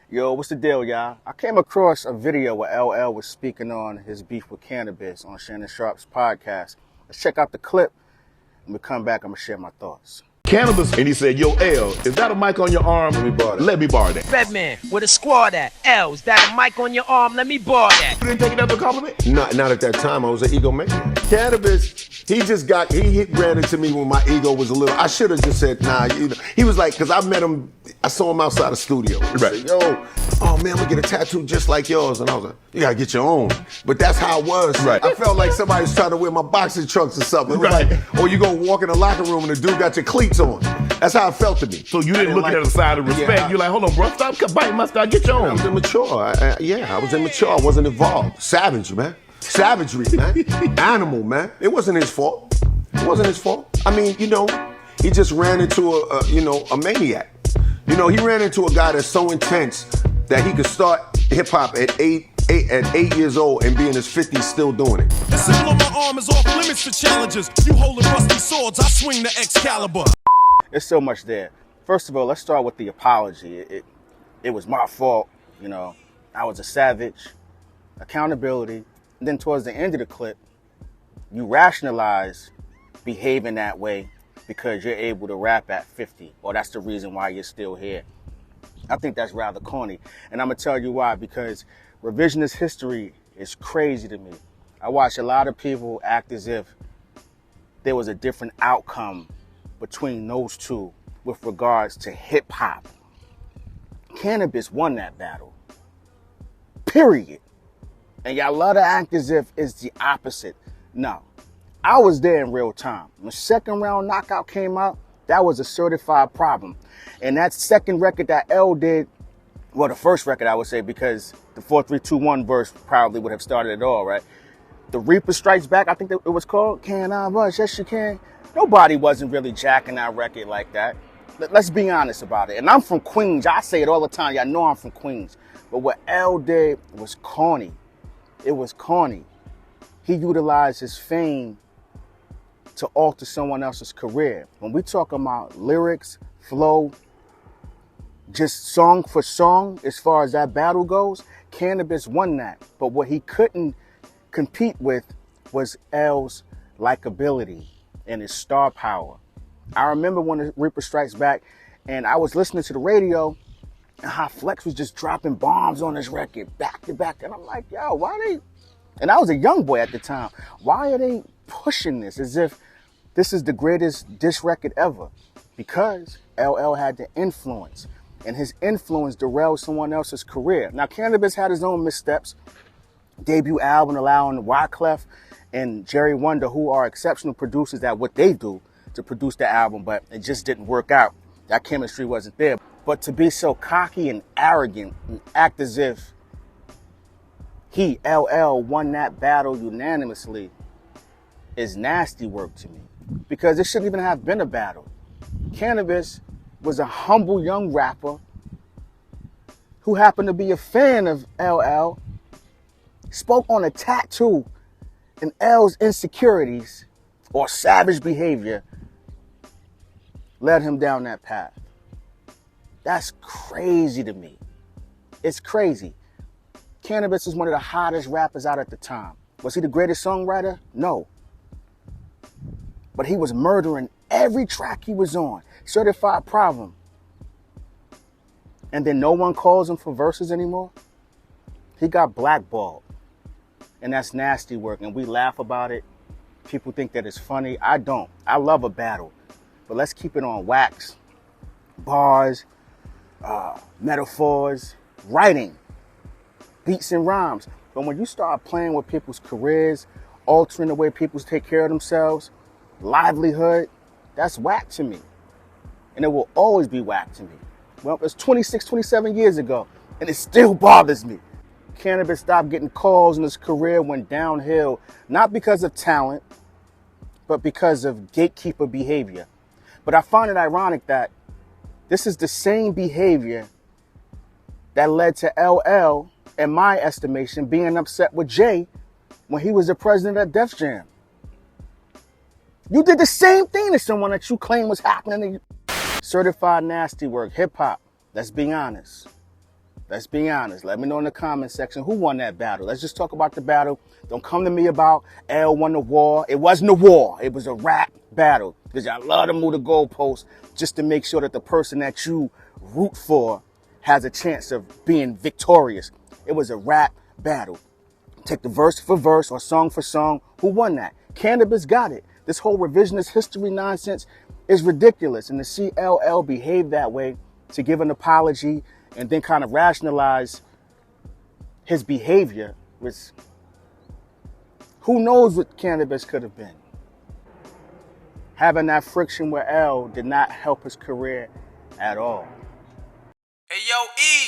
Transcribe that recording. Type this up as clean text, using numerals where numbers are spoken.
Yo, what's the deal, y'all? I came across a video where LL was speaking on his beef with Canibus on Shannon Sharpe's podcast. Let's check out the clip. When we come back, I'm going to share my thoughts. Canibus, and he said, yo, L, is that a mic on your arm? Let me borrow that. Redman, where the squad at? L, is that a mic on your arm? Let me borrow that. You didn't take it as a compliment? Not at that time. I was an egomaniac. Canibus, he ran into me when my ego was a little. I should have just said, nah. He was like, because I met him, I saw him outside the studio. He said, yo, oh man, I'm gonna get a tattoo just like yours. And I was like, you gotta get your own. But that's how it was. Right. I felt like somebody was trying to wear my boxing trunks or something. It was like, oh, you gonna walk in the locker room and the dude got your cleats on. That's how it felt to me. So you didn't look at it as a sign of respect. Yeah, you're like, hold on, bro, stop biting my style. Get your own. I was immature. I was immature. I wasn't involved. Savage, man. Savagery, man. Animal, man. It wasn't his fault. It wasn't his fault. I mean, he just ran into a maniac. He ran into a guy that's so intense that he could start hip hop at eight years old and be in his 50s still doing it. The symbol on my arm is off limits to challenges. You holding rusty swords, I swing the Excalibur. There's so much there. First of all, let's start with the apology. It was my fault. I was a savage. Accountability. And then towards the end of the clip, you rationalize behaving that way because you're able to rap at 50, or that's the reason why you're still here. I think that's rather corny. And I'm going to tell you why, because revisionist history is crazy to me. I watch a lot of people act as if there was a different outcome between those two with regards to hip hop. Canibus won that battle. Period. And y'all love to act as if it's the opposite. No. I was there in real time. When second round knockout came out, that was a certified problem. And that second record that L did, well, the first record I would say, because the 4-3-2-1 verse probably would have started it all, right? The Reaper Strikes Back, I think it was called. Can I rush? Yes, you can. Nobody wasn't really jacking that record like that. Let's be honest about it. And I'm from Queens. I say it all the time. Y'all know I'm from Queens. But what L did was corny. It was corny. He utilized his fame to alter someone else's career. When we talk about lyrics, flow, just song for song, as far as that battle goes, Canibus won that. But what he couldn't compete with was L's likability and his star power. I remember when the Reaper Strikes Back, and I was listening to the radio, and how Flex was just dropping bombs on this record back to back. And I'm like, yo, why are they? And I was a young boy at the time. Why are they pushing this as if this is the greatest diss record ever? Because LL had the influence, and his influence derailed someone else's career. Now, Canibus had his own missteps. Debut album allowing Wyclef and Jerry Wonder, who are exceptional producers at what they do, to produce the album, but it just didn't work out. That chemistry wasn't there. But to be so cocky and arrogant and act as if he, LL, won that battle unanimously is nasty work to me. Because it shouldn't even have been a battle. Canibus was a humble young rapper who happened to be a fan of LL, spoke on a tattoo, and L's insecurities or savage behavior led him down that path. That's crazy to me. It's crazy. Canibus is one of the hottest rappers out at the time. Was he the greatest songwriter? No. But he was murdering every track he was on. Certified problem. And then no one calls him for verses anymore? He got blackballed. And that's nasty work. And we laugh about it. People think that it's funny. I don't. I love a battle. But let's keep it on wax. Bars, metaphors, writing, beats and rhymes. But when you start playing with people's careers, altering the way people take care of themselves, livelihood, that's whack to me. And it will always be whack to me. Well, it's 26, 27 years ago, and it still bothers me. Canibus stopped getting calls and his career went downhill, not because of talent, but because of gatekeeper behavior. But I find it ironic that this is the same behavior that led to LL, in my estimation, being upset with Jay when he was the president of Def Jam. You did the same thing to someone that you claim was happening to you. Certified nasty work, hip hop, let's be honest. Let's be honest. Let me know in the comment section who won that battle. Let's just talk about the battle. Don't come to me about L won the war. It wasn't a war. It was a rap battle. Because y'all love to move the goalposts just to make sure that the person that you root for has a chance of being victorious. It was a rap battle. Take the verse for verse or song for song. Who won that? Canibus got it. This whole revisionist history nonsense is ridiculous. And the CLL behaved that way to give an apology and then kind of rationalize his behavior, which who knows what Canibus could have been. Having that friction with L did not help his career at all. Hey yo, Eeze.